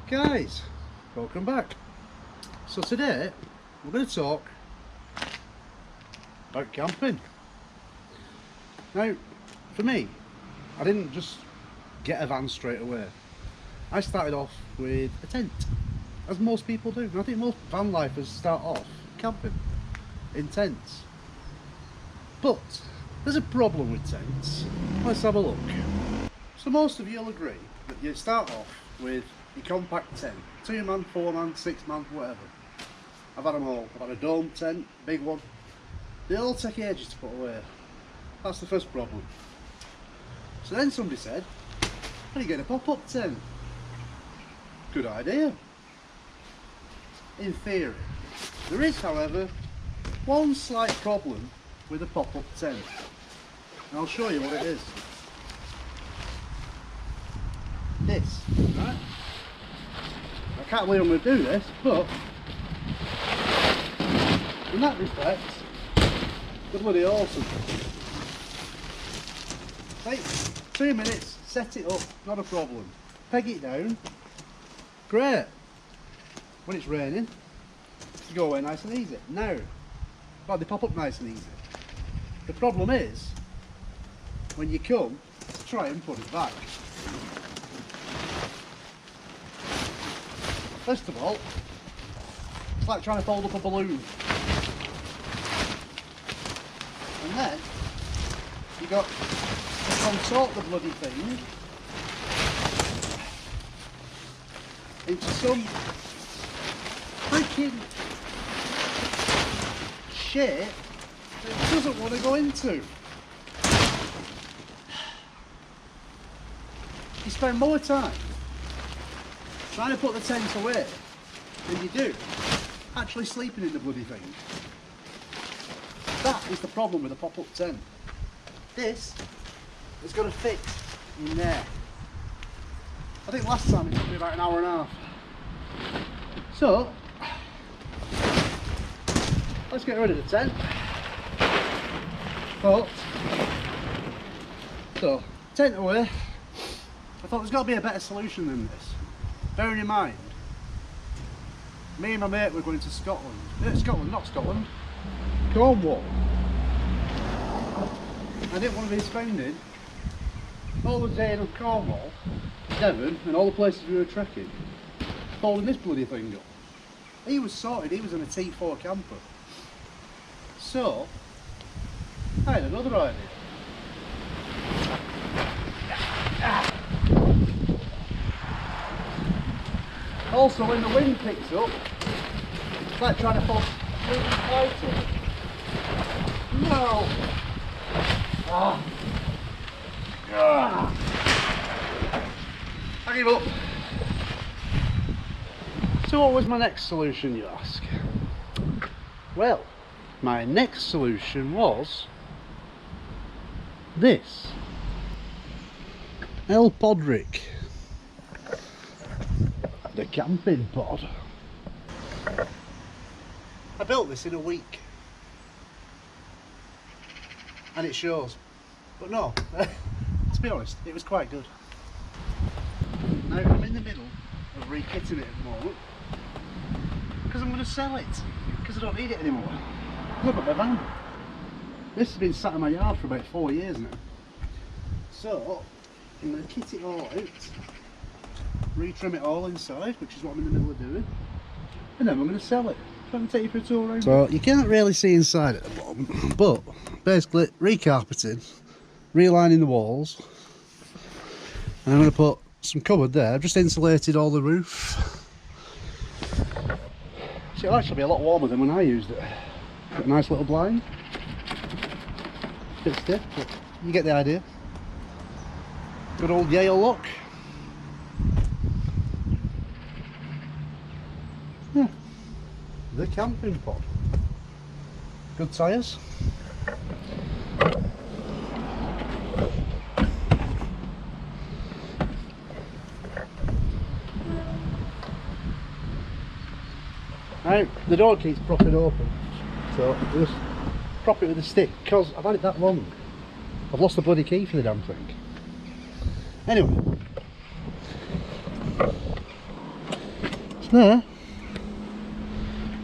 Guys, welcome back. So today we're going to talk about camping. Now, for me, I didn't just get a van straight away. I started off with a tent, as most people do. And I think most van lifers start off camping in tents. But there's a problem with tents. Let's have a look. So most of you will agree that you start off with your compact tent, 2-man, 4-man, 6-man, whatever. I've had them all. I've had a dome tent, big one. They all take ages to put away. That's the first problem. So then somebody said, why don't you get a pop-up tent? Good idea. In theory. There is, however, one slight problem with a pop-up tent. And I'll show you what it is. This, right? I can't believe I'm going to do this, but in that respect, they're bloody awesome. Right, 2 minutes, set it up, not a problem. Peg it down, great. When it's raining, you go away nice and easy. Now, well, they pop up nice and easy. The problem is, when you come to try and put it back. First of all, it's like trying to fold up a balloon. And then, you got to contort the bloody thing into some freaking shape that it doesn't want to go into. You spend more time trying to put the tent away than you do actually sleeping in the bloody thing. That is the problem with a pop-up tent. This is going to fit in there. I think last time it took me about an hour and a half. So, let's get rid of the tent. But, so, tent away. I thought there's got to be a better solution than this. Bearing in mind, me and my mate were going to Scotland. Not Scotland. Cornwall. I didn't want to be spending all the day in Cornwall, Devon, and all the places we were trekking, folding this bloody thing up. He was sorted, he was in a T4 camper. So, I had another idea. Also, when the wind picks up, it's like trying to fold fighting. No! Ah. Ah. I give up. So what was my next solution, you ask? Well, my next solution was this. Podrick. The camping pod. I built this in a week. And it shows. But no, to be honest, it was quite good. Now I'm in the middle of re-kitting it at the moment because I'm going to sell it because I don't need it anymore. Look at my van. This has been sat in my yard for about 4 years now. So I'm going to kit it all out, re-trim it all inside, which is what I'm in the middle of doing, and then I'm going to sell it. So I'm going to take you for a tour around. So you can't really see inside at the moment, but basically re-carpeting, relining the walls, and I'm going to put some cupboard there. I've just insulated all the roof. So it'll actually be a lot warmer than when I used it. Got a nice little blind. Bit stiff, but you get the idea. Good old Yale lock. Yeah, the camping pod. Good tyres. Now, the door keeps propping open, so I just prop it with a stick because I've had it that long. I've lost the bloody key for the damn thing. Anyway, so there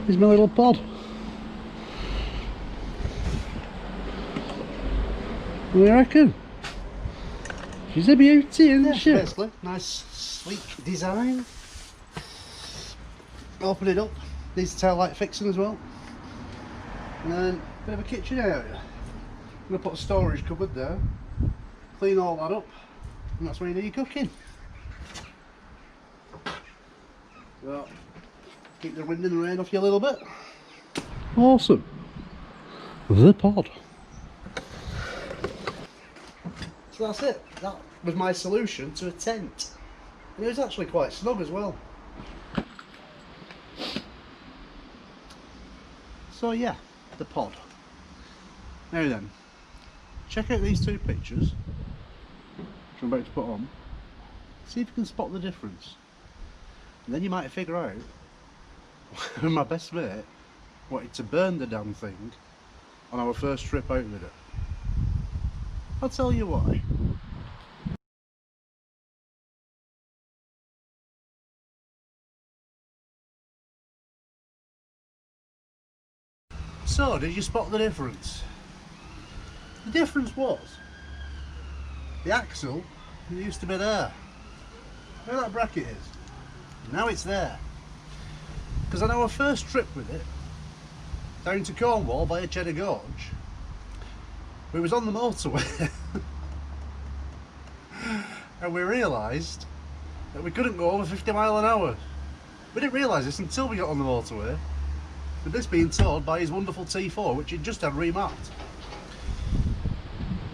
is my little pod. What do you reckon? She's a beauty, isn't she? Basically, nice sleek design. Open it up, needs tail light fixing as well. And then a bit of a kitchen area. I'm going to put a storage cupboard there, clean all that up, and that's where you do your cooking. So, keep the wind and the rain off you a little bit. Awesome. The pod. So that's it. That was my solution to a tent. And it was actually quite snug as well. So yeah, the pod. Now then, check out these two pictures, which I'm about to put on. See if you can spot the difference. And then you might figure out when my best mate wanted to burn the damn thing on our first trip out with it. I'll tell you why. So, did you spot the difference? The difference was the axle used to be there. Where that bracket is. Now it's there. Because on our first trip with it, down to Cornwall via Cheddar Gorge, we was on the motorway and we realised that we couldn't go over 50 miles an hour. We didn't realise this until we got on the motorway, with this being towed by his wonderful T4, which he'd just had remapped.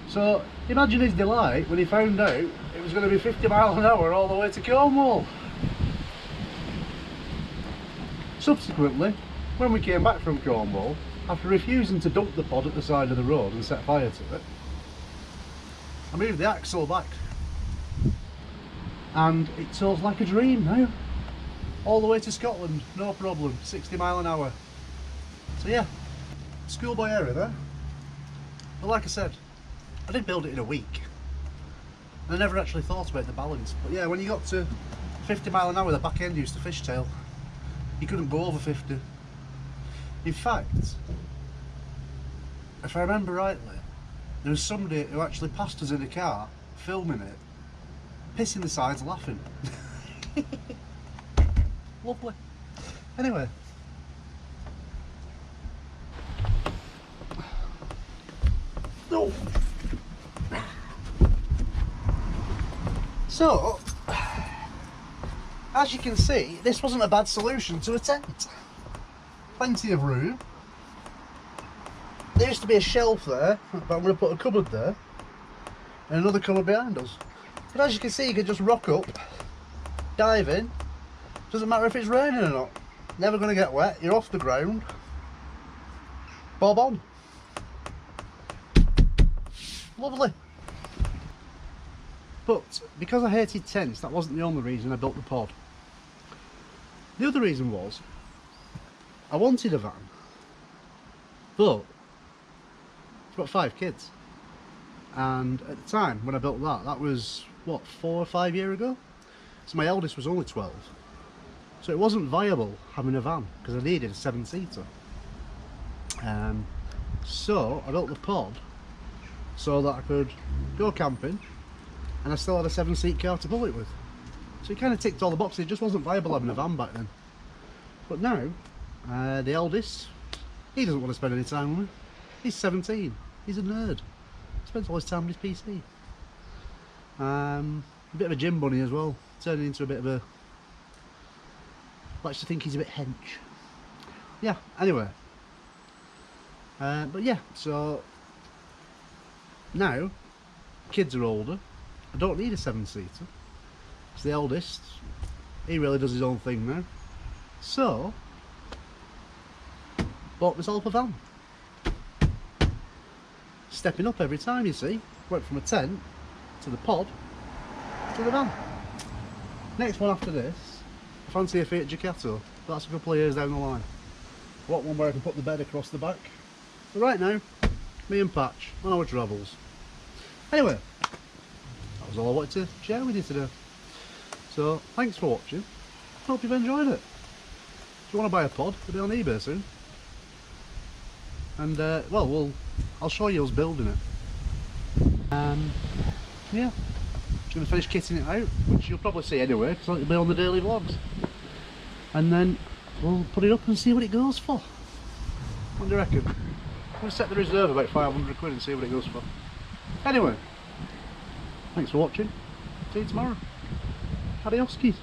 So imagine his delight when he found out it was going to be 50 miles an hour all the way to Cornwall. Subsequently, when we came back from Cornwall, after refusing to dump the pod at the side of the road and set fire to it, I moved the axle back and it tows like a dream now, all the way to Scotland, no problem, 60 miles an hour. So yeah, schoolboy error there. But like I said, I did build it in a week. I never actually thought about the balance, but yeah, when you got to 50 miles an hour, the back end used to fishtail. You couldn't go over 50. In fact, if I remember rightly, there was somebody who actually passed us in a car, filming it, pissing the sides laughing. Lovely. Anyway. No. So, as you can see, this wasn't a bad solution to a tent. Plenty of room. There used to be a shelf there, but I'm going to put a cupboard there and another cupboard behind us. But as you can see, you can just rock up, dive in. Doesn't matter if it's raining or not. Never going to get wet. You're off the ground. Bob on. Lovely. But because I hated tents, that wasn't the only reason I built the pod. The other reason was I wanted a van, but I've got 5 kids, and at the time when I built that was what, 4 or 5 years ago. So my eldest was only 12, so it wasn't viable having a van because I needed a 7-seater. So I built the pod so that I could go camping and I still had a 7-seat car to pull it with. So it kind of ticked all the boxes. It just wasn't viable having a van back then. But now, the eldest, he doesn't want to spend any time with me. He's 17. He's a nerd. Spends all his time with his PC. A bit of a gym bunny as well. Turning into a bit of a... likes to think he's a bit hench. Yeah, anyway. But yeah, so... now, kids are older. I don't need a 7-seater. It's the eldest. He really does his own thing now. So, bought myself a van. Stepping up every time, you see. Went from a tent to the pod to the van. Next one after this, I fancy a Fiat Ducato. That's a couple of years down the line. I want one where I can put the bed across the back. But right now, me and Patch on our travels. Anyway, that was all I wanted to share with you today. So thanks for watching. Hope you've enjoyed it. If you want to buy a pod, it'll be on eBay soon. And well, I'll show you us building it. Yeah, just gonna finish kitting it out, which you'll probably see anyway, because it'll be on the daily vlogs. And then we'll put it up and see what it goes for. What do you reckon? I'm gonna set the reserve about 500 quid and see what it goes for. Anyway, thanks for watching. See you tomorrow. Adios, skis.